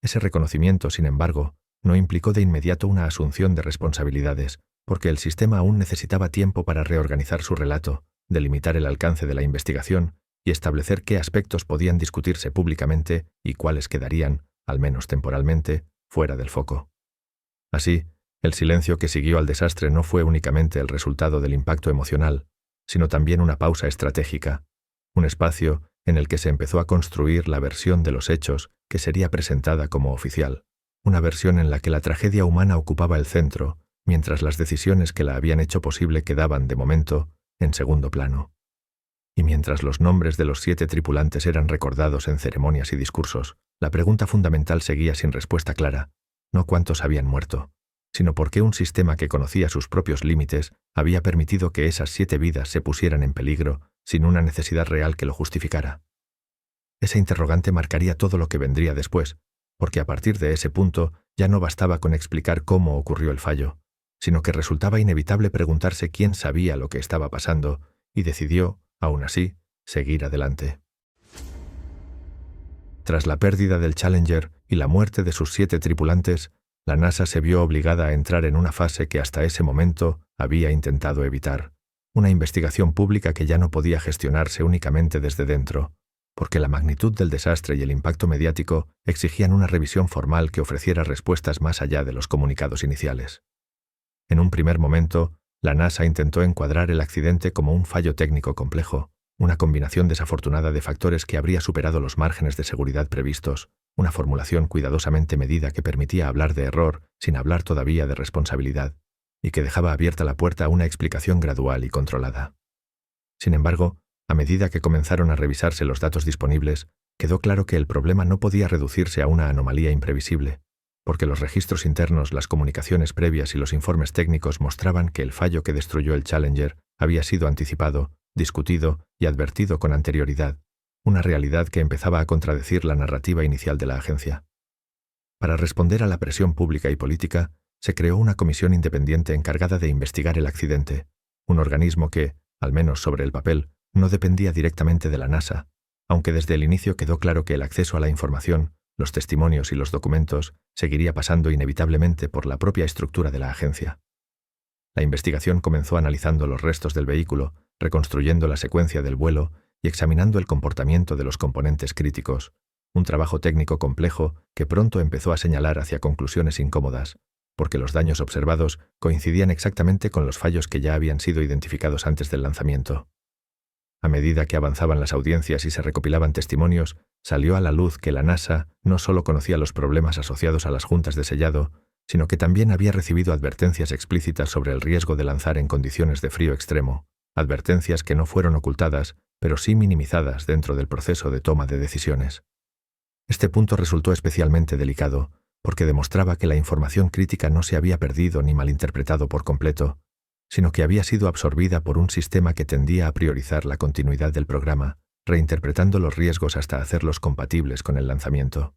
Ese reconocimiento, sin embargo, no implicó de inmediato una asunción de responsabilidades, porque el sistema aún necesitaba tiempo para reorganizar su relato, delimitar el alcance de la investigación y establecer qué aspectos podían discutirse públicamente y cuáles quedarían, al menos temporalmente, fuera del foco. Así, el silencio que siguió al desastre no fue únicamente el resultado del impacto emocional, sino también una pausa estratégica, un espacio en el que se empezó a construir la versión de los hechos que sería presentada como oficial, una versión en la que la tragedia humana ocupaba el centro, mientras las decisiones que la habían hecho posible quedaban, de momento, en segundo plano. Y mientras los nombres de los 7 tripulantes eran recordados en ceremonias y discursos, la pregunta fundamental seguía sin respuesta clara, no cuántos habían muerto, sino por qué un sistema que conocía sus propios límites había permitido que esas 7 vidas se pusieran en peligro sin una necesidad real que lo justificara. Ese interrogante marcaría todo lo que vendría después, porque a partir de ese punto ya no bastaba con explicar cómo ocurrió el fallo, sino que resultaba inevitable preguntarse quién sabía lo que estaba pasando y decidió, aún así, seguir adelante. Tras la pérdida del Challenger y la muerte de sus 7 tripulantes, la NASA se vio obligada a entrar en una fase que hasta ese momento había intentado evitar, una investigación pública que ya no podía gestionarse únicamente desde dentro, porque la magnitud del desastre y el impacto mediático exigían una revisión formal que ofreciera respuestas más allá de los comunicados iniciales. En un primer momento, la NASA intentó encuadrar el accidente como un fallo técnico complejo, una combinación desafortunada de factores que habría superado los márgenes de seguridad previstos, una formulación cuidadosamente medida que permitía hablar de error sin hablar todavía de responsabilidad, y que dejaba abierta la puerta a una explicación gradual y controlada. Sin embargo, a medida que comenzaron a revisarse los datos disponibles, quedó claro que el problema no podía reducirse a una anomalía imprevisible, porque los registros internos, las comunicaciones previas y los informes técnicos mostraban que el fallo que destruyó el Challenger había sido anticipado, discutido y advertido con anterioridad, una realidad que empezaba a contradecir la narrativa inicial de la agencia. Para responder a la presión pública y política, se creó una comisión independiente encargada de investigar el accidente, un organismo que, al menos sobre el papel, no dependía directamente de la NASA, aunque desde el inicio quedó claro que el acceso a la información, los testimonios y los documentos seguiría pasando inevitablemente por la propia estructura de la agencia. La investigación comenzó analizando los restos del vehículo, reconstruyendo la secuencia del vuelo y examinando el comportamiento de los componentes críticos, un trabajo técnico complejo que pronto empezó a señalar hacia conclusiones incómodas, porque los daños observados coincidían exactamente con los fallos que ya habían sido identificados antes del lanzamiento. A medida que avanzaban las audiencias y se recopilaban testimonios, salió a la luz que la NASA no solo conocía los problemas asociados a las juntas de sellado, sino que también había recibido advertencias explícitas sobre el riesgo de lanzar en condiciones de frío extremo, advertencias que no fueron ocultadas, pero sí minimizadas dentro del proceso de toma de decisiones. Este punto resultó especialmente delicado, porque demostraba que la información crítica no se había perdido ni malinterpretado por completo, sino que había sido absorbida por un sistema que tendía a priorizar la continuidad del programa, reinterpretando los riesgos hasta hacerlos compatibles con el lanzamiento.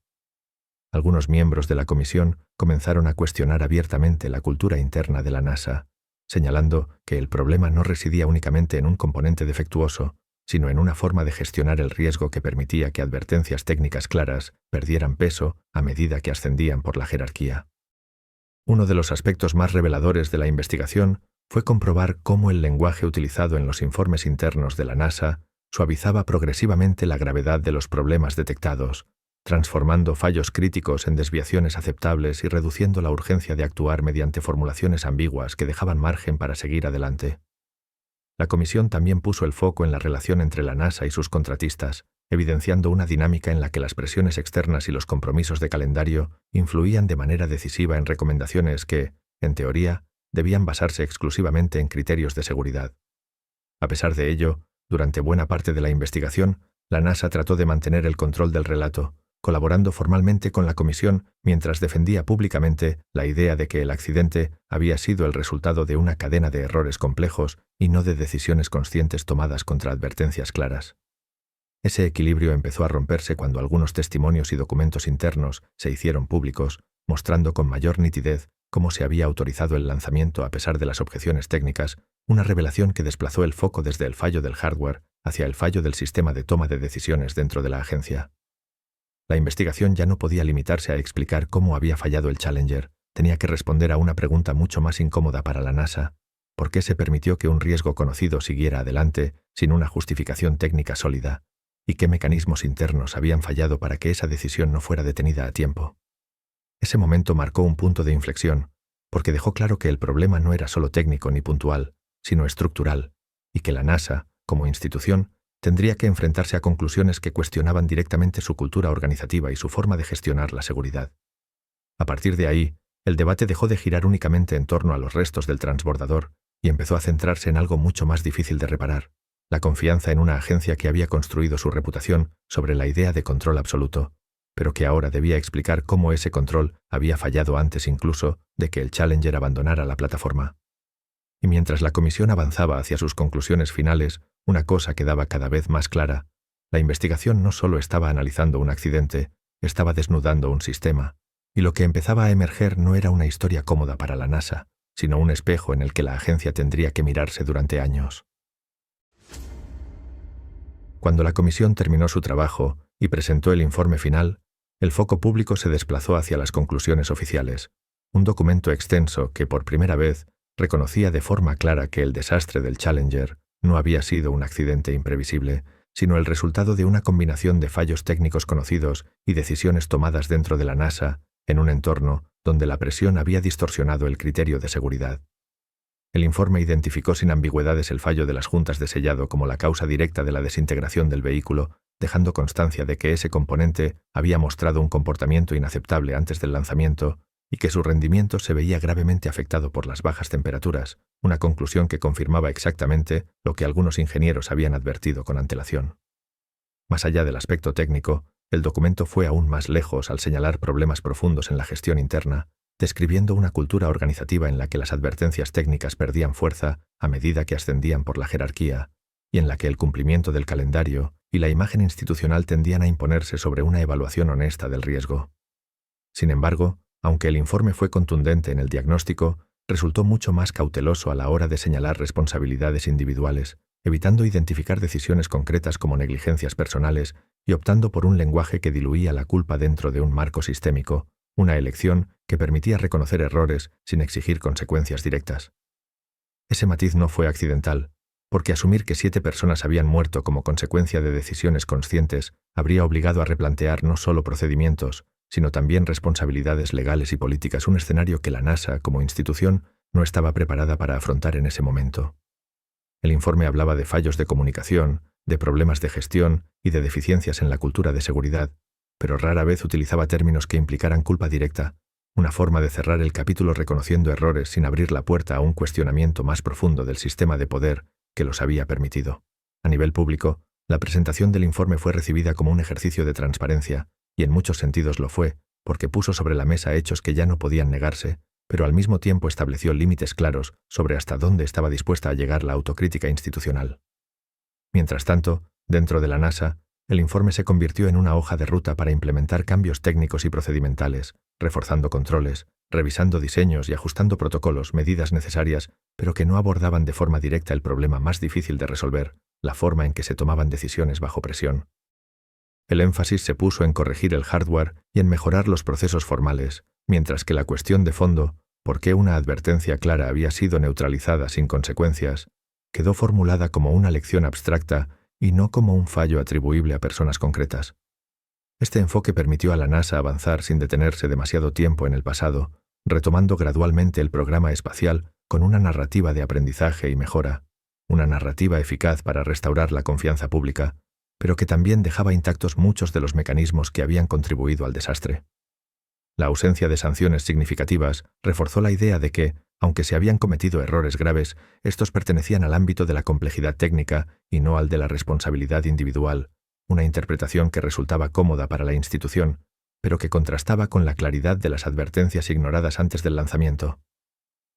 Algunos miembros de la comisión comenzaron a cuestionar abiertamente la cultura interna de la NASA, señalando que el problema no residía únicamente en un componente defectuoso, sino en una forma de gestionar el riesgo que permitía que advertencias técnicas claras perdieran peso a medida que ascendían por la jerarquía. Uno de los aspectos más reveladores de la investigación fue comprobar cómo el lenguaje utilizado en los informes internos de la NASA suavizaba progresivamente la gravedad de los problemas detectados, transformando fallos críticos en desviaciones aceptables y reduciendo la urgencia de actuar mediante formulaciones ambiguas que dejaban margen para seguir adelante. La comisión también puso el foco en la relación entre la NASA y sus contratistas, evidenciando una dinámica en la que las presiones externas y los compromisos de calendario influían de manera decisiva en recomendaciones que, en teoría, debían basarse exclusivamente en criterios de seguridad. A pesar de ello, durante buena parte de la investigación, la NASA trató de mantener el control del relato, colaborando formalmente con la comisión mientras defendía públicamente la idea de que el accidente había sido el resultado de una cadena de errores complejos y no de decisiones conscientes tomadas contra advertencias claras. Ese equilibrio empezó a romperse cuando algunos testimonios y documentos internos se hicieron públicos, mostrando con mayor nitidez cómo se había autorizado el lanzamiento a pesar de las objeciones técnicas, una revelación que desplazó el foco desde el fallo del hardware hacia el fallo del sistema de toma de decisiones dentro de la agencia. La investigación ya no podía limitarse a explicar cómo había fallado el Challenger, tenía que responder a una pregunta mucho más incómoda para la NASA: ¿por qué se permitió que un riesgo conocido siguiera adelante sin una justificación técnica sólida? ¿Y qué mecanismos internos habían fallado para que esa decisión no fuera detenida a tiempo? Ese momento marcó un punto de inflexión, porque dejó claro que el problema no era solo técnico ni puntual, sino estructural, y que la NASA, como institución, tendría que enfrentarse a conclusiones que cuestionaban directamente su cultura organizativa y su forma de gestionar la seguridad. A partir de ahí, el debate dejó de girar únicamente en torno a los restos del transbordador y empezó a centrarse en algo mucho más difícil de reparar: la confianza en una agencia que había construido su reputación sobre la idea de control absoluto, pero que ahora debía explicar cómo ese control había fallado antes incluso de que el Challenger abandonara la plataforma. Y mientras la comisión avanzaba hacia sus conclusiones finales, una cosa quedaba cada vez más clara: la investigación no solo estaba analizando un accidente, estaba desnudando un sistema, y lo que empezaba a emerger no era una historia cómoda para la NASA, sino un espejo en el que la agencia tendría que mirarse durante años. Cuando la comisión terminó su trabajo y presentó el informe final, el foco público se desplazó hacia las conclusiones oficiales, un documento extenso que por primera vez reconocía de forma clara que el desastre del Challenger no había sido un accidente imprevisible, sino el resultado de una combinación de fallos técnicos conocidos y decisiones tomadas dentro de la NASA en un entorno donde la presión había distorsionado el criterio de seguridad. El informe identificó sin ambigüedades el fallo de las juntas de sellado como la causa directa de la desintegración del vehículo, dejando constancia de que ese componente había mostrado un comportamiento inaceptable antes del lanzamiento y que su rendimiento se veía gravemente afectado por las bajas temperaturas, una conclusión que confirmaba exactamente lo que algunos ingenieros habían advertido con antelación. Más allá del aspecto técnico, el documento fue aún más lejos al señalar problemas profundos en la gestión interna, describiendo una cultura organizativa en la que las advertencias técnicas perdían fuerza a medida que ascendían por la jerarquía, y en la que el cumplimiento del calendario y la imagen institucional tendían a imponerse sobre una evaluación honesta del riesgo. Sin embargo, aunque el informe fue contundente en el diagnóstico, resultó mucho más cauteloso a la hora de señalar responsabilidades individuales, evitando identificar decisiones concretas como negligencias personales y optando por un lenguaje que diluía la culpa dentro de un marco sistémico, una elección que permitía reconocer errores sin exigir consecuencias directas. Ese matiz no fue accidental, porque asumir que 7 personas habían muerto como consecuencia de decisiones conscientes habría obligado a replantear no solo procedimientos, sino también responsabilidades legales y políticas, un escenario que la NASA, como institución, no estaba preparada para afrontar en ese momento. El informe hablaba de fallos de comunicación, de problemas de gestión y de deficiencias en la cultura de seguridad, pero rara vez utilizaba términos que implicaran culpa directa, una forma de cerrar el capítulo reconociendo errores sin abrir la puerta a un cuestionamiento más profundo del sistema de poder que los había permitido. A nivel público, la presentación del informe fue recibida como un ejercicio de transparencia, y en muchos sentidos lo fue, porque puso sobre la mesa hechos que ya no podían negarse, pero al mismo tiempo estableció límites claros sobre hasta dónde estaba dispuesta a llegar la autocrítica institucional. Mientras tanto, dentro de la NASA, el informe se convirtió en una hoja de ruta para implementar cambios técnicos y procedimentales, reforzando controles, revisando diseños y ajustando protocolos, medidas necesarias, pero que no abordaban de forma directa el problema más difícil de resolver, la forma en que se tomaban decisiones bajo presión. El énfasis se puso en corregir el hardware y en mejorar los procesos formales, mientras que la cuestión de fondo, por qué una advertencia clara había sido neutralizada sin consecuencias, quedó formulada como una lección abstracta y no como un fallo atribuible a personas concretas. Este enfoque permitió a la NASA avanzar sin detenerse demasiado tiempo en el pasado, retomando gradualmente el programa espacial con una narrativa de aprendizaje y mejora, una narrativa eficaz para restaurar la confianza pública, pero que también dejaba intactos muchos de los mecanismos que habían contribuido al desastre. La ausencia de sanciones significativas reforzó la idea de que, aunque se habían cometido errores graves, estos pertenecían al ámbito de la complejidad técnica y no al de la responsabilidad individual, una interpretación que resultaba cómoda para la institución, pero que contrastaba con la claridad de las advertencias ignoradas antes del lanzamiento.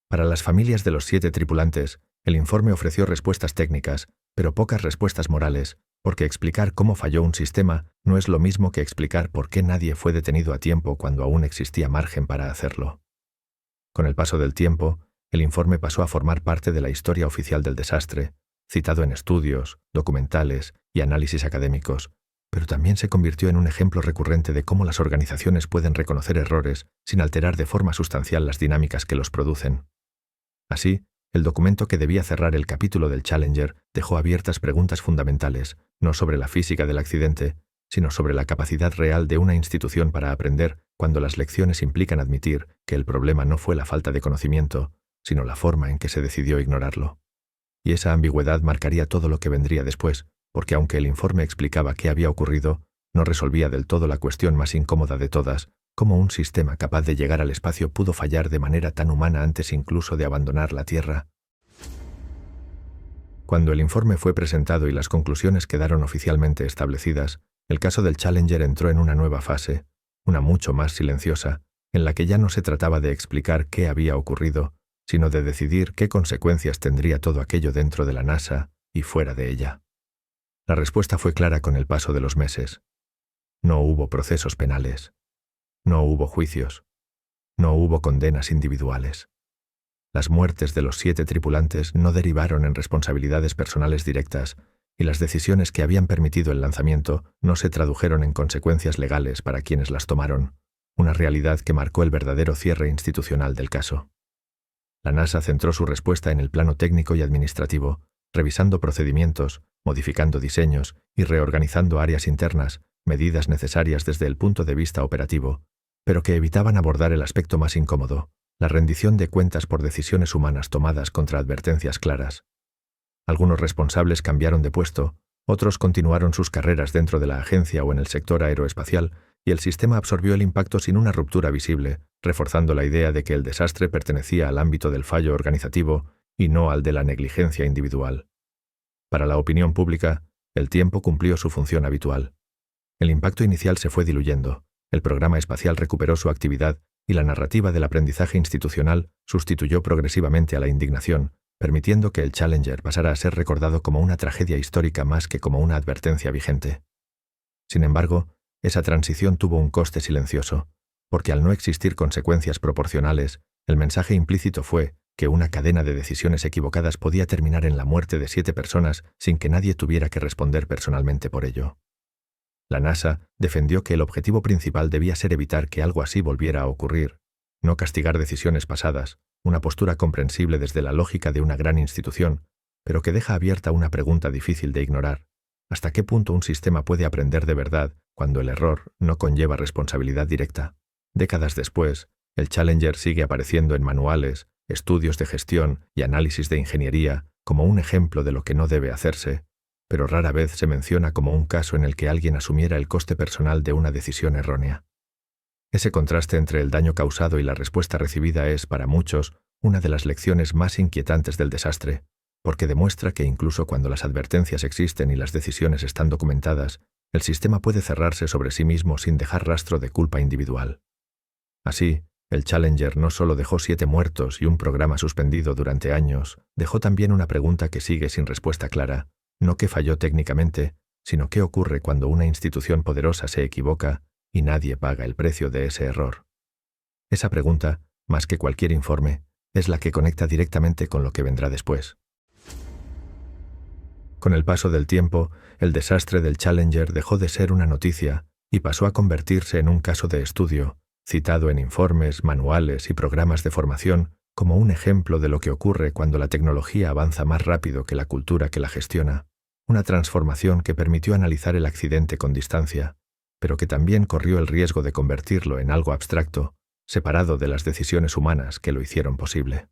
Para las familias de los 7 tripulantes, el informe ofreció respuestas técnicas, pero pocas respuestas morales, porque explicar cómo falló un sistema no es lo mismo que explicar por qué nadie fue detenido a tiempo cuando aún existía margen para hacerlo. Con el paso del tiempo, El informe pasó a formar parte de la historia oficial del desastre, citado en estudios, documentales y análisis académicos, pero también se convirtió en un ejemplo recurrente de cómo las organizaciones pueden reconocer errores sin alterar de forma sustancial las dinámicas que los producen. Así, el documento que debía cerrar el capítulo del Challenger dejó abiertas preguntas fundamentales, no sobre la física del accidente, sino sobre la capacidad real de una institución para aprender cuando las lecciones implican admitir que el problema no fue la falta de conocimiento, sino la forma en que se decidió ignorarlo. Y esa ambigüedad marcaría todo lo que vendría después, porque aunque el informe explicaba qué había ocurrido, no resolvía del todo la cuestión más incómoda de todas: cómo un sistema capaz de llegar al espacio pudo fallar de manera tan humana antes incluso de abandonar la Tierra. Cuando el informe fue presentado y las conclusiones quedaron oficialmente establecidas, el caso del Challenger entró en una nueva fase, una mucho más silenciosa, en la que ya no se trataba de explicar qué había ocurrido, sino de decidir qué consecuencias tendría todo aquello dentro de la NASA y fuera de ella. La respuesta fue clara con el paso de los meses. No hubo procesos penales. No hubo juicios. No hubo condenas individuales. Las muertes de los 7 tripulantes no derivaron en responsabilidades personales directas, y las decisiones que habían permitido el lanzamiento no se tradujeron en consecuencias legales para quienes las tomaron, una realidad que marcó el verdadero cierre institucional del caso. La NASA centró su respuesta en el plano técnico y administrativo, revisando procedimientos, modificando diseños y reorganizando áreas internas, medidas necesarias desde el punto de vista operativo, pero que evitaban abordar el aspecto más incómodo: la rendición de cuentas por decisiones humanas tomadas contra advertencias claras. Algunos responsables cambiaron de puesto, otros continuaron sus carreras dentro de la agencia o en el sector aeroespacial, y el sistema absorbió el impacto sin una ruptura visible, reforzando la idea de que el desastre pertenecía al ámbito del fallo organizativo y no al de la negligencia individual. Para la opinión pública, el tiempo cumplió su función habitual. El impacto inicial se fue diluyendo, el programa espacial recuperó su actividad y la narrativa del aprendizaje institucional sustituyó progresivamente a la indignación, permitiendo que el Challenger pasara a ser recordado como una tragedia histórica más que como una advertencia vigente. Sin embargo, esa transición tuvo un coste silencioso, porque al no existir consecuencias proporcionales, el mensaje implícito fue que una cadena de decisiones equivocadas podía terminar en la muerte de 7 personas sin que nadie tuviera que responder personalmente por ello. La NASA defendió que el objetivo principal debía ser evitar que algo así volviera a ocurrir, no castigar decisiones pasadas, una postura comprensible desde la lógica de una gran institución, pero que deja abierta una pregunta difícil de ignorar: ¿hasta qué punto un sistema puede aprender de verdad cuando el error no conlleva responsabilidad directa? Décadas después, el Challenger sigue apareciendo en manuales, estudios de gestión y análisis de ingeniería como un ejemplo de lo que no debe hacerse, pero rara vez se menciona como un caso en el que alguien asumiera el coste personal de una decisión errónea. Ese contraste entre el daño causado y la respuesta recibida es, para muchos, una de las lecciones más inquietantes del desastre, porque demuestra que incluso cuando las advertencias existen y las decisiones están documentadas, el sistema puede cerrarse sobre sí mismo sin dejar rastro de culpa individual. Así, el Challenger no solo dejó 7 muertos y un programa suspendido durante años, dejó también una pregunta que sigue sin respuesta clara: no qué falló técnicamente, sino qué ocurre cuando una institución poderosa se equivoca y nadie paga el precio de ese error. Esa pregunta, más que cualquier informe, es la que conecta directamente con lo que vendrá después. Con el paso del tiempo, el desastre del Challenger dejó de ser una noticia y pasó a convertirse en un caso de estudio, citado en informes, manuales y programas de formación como un ejemplo de lo que ocurre cuando la tecnología avanza más rápido que la cultura que la gestiona, una transformación que permitió analizar el accidente con distancia, pero que también corrió el riesgo de convertirlo en algo abstracto, separado de las decisiones humanas que lo hicieron posible.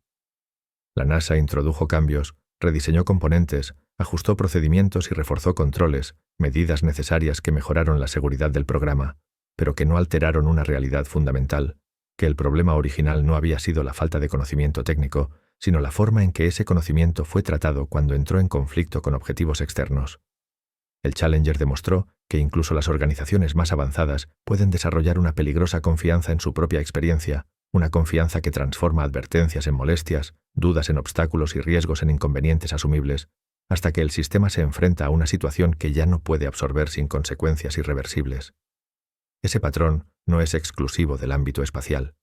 La NASA introdujo cambios, rediseñó componentes, ajustó procedimientos y reforzó controles, medidas necesarias que mejoraron la seguridad del programa, pero que no alteraron una realidad fundamental: que el problema original no había sido la falta de conocimiento técnico, sino la forma en que ese conocimiento fue tratado cuando entró en conflicto con objetivos externos. El Challenger demostró que incluso las organizaciones más avanzadas pueden desarrollar una peligrosa confianza en su propia experiencia, una confianza que transforma advertencias en molestias, dudas en obstáculos y riesgos en inconvenientes asumibles, hasta que el sistema se enfrenta a una situación que ya no puede absorber sin consecuencias irreversibles. Ese patrón no es exclusivo del ámbito espacial.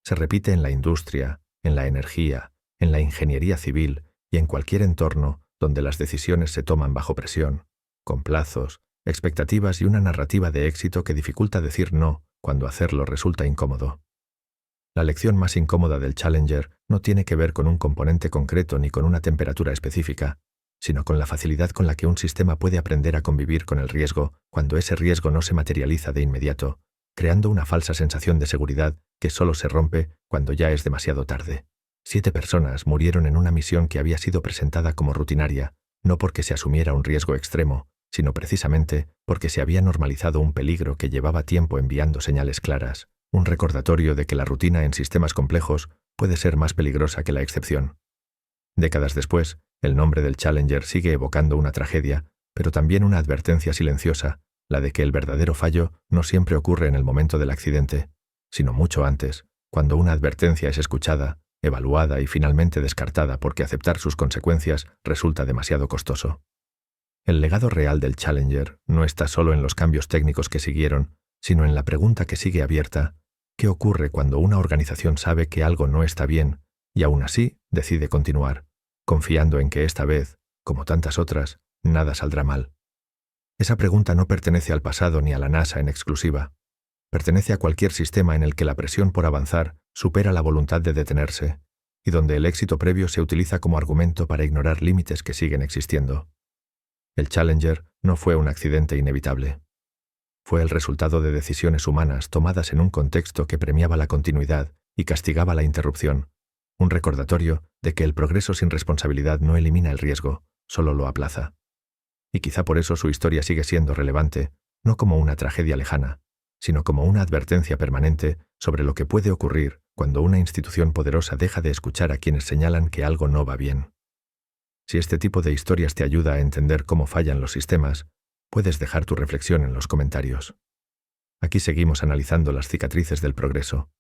Se repite en la industria, en la energía, en la ingeniería civil y en cualquier entorno donde las decisiones se toman bajo presión, con plazos, expectativas y una narrativa de éxito que dificulta decir no cuando hacerlo resulta incómodo. La lección más incómoda del Challenger no tiene que ver con un componente concreto ni con una temperatura específica, sino con la facilidad con la que un sistema puede aprender a convivir con el riesgo cuando ese riesgo no se materializa de inmediato, creando una falsa sensación de seguridad que solo se rompe cuando ya es demasiado tarde. 7 personas murieron en una misión que había sido presentada como rutinaria, no porque se asumiera un riesgo extremo, sino precisamente porque se había normalizado un peligro que llevaba tiempo enviando señales claras, un recordatorio de que la rutina en sistemas complejos puede ser más peligrosa que la excepción. Décadas después, el nombre del Challenger sigue evocando una tragedia, pero también una advertencia silenciosa, la de que el verdadero fallo no siempre ocurre en el momento del accidente, sino mucho antes, cuando una advertencia es escuchada, evaluada y finalmente descartada porque aceptar sus consecuencias resulta demasiado costoso. El legado real del Challenger no está solo en los cambios técnicos que siguieron, sino en la pregunta que sigue abierta: ¿qué ocurre cuando una organización sabe que algo no está bien y aún así decide continuar, confiando en que esta vez, como tantas otras, nada saldrá mal? Esa pregunta no pertenece al pasado ni a la NASA en exclusiva. Pertenece a cualquier sistema en el que la presión por avanzar supera la voluntad de detenerse, y donde el éxito previo se utiliza como argumento para ignorar límites que siguen existiendo. El Challenger no fue un accidente inevitable. Fue el resultado de decisiones humanas tomadas en un contexto que premiaba la continuidad y castigaba la interrupción, un recordatorio de que el progreso sin responsabilidad no elimina el riesgo, solo lo aplaza. Y quizá por eso su historia sigue siendo relevante, no como una tragedia lejana, sino como una advertencia permanente sobre lo que puede ocurrir cuando una institución poderosa deja de escuchar a quienes señalan que algo no va bien. Si este tipo de historias te ayuda a entender cómo fallan los sistemas, puedes dejar tu reflexión en los comentarios. Aquí seguimos analizando las cicatrices del progreso,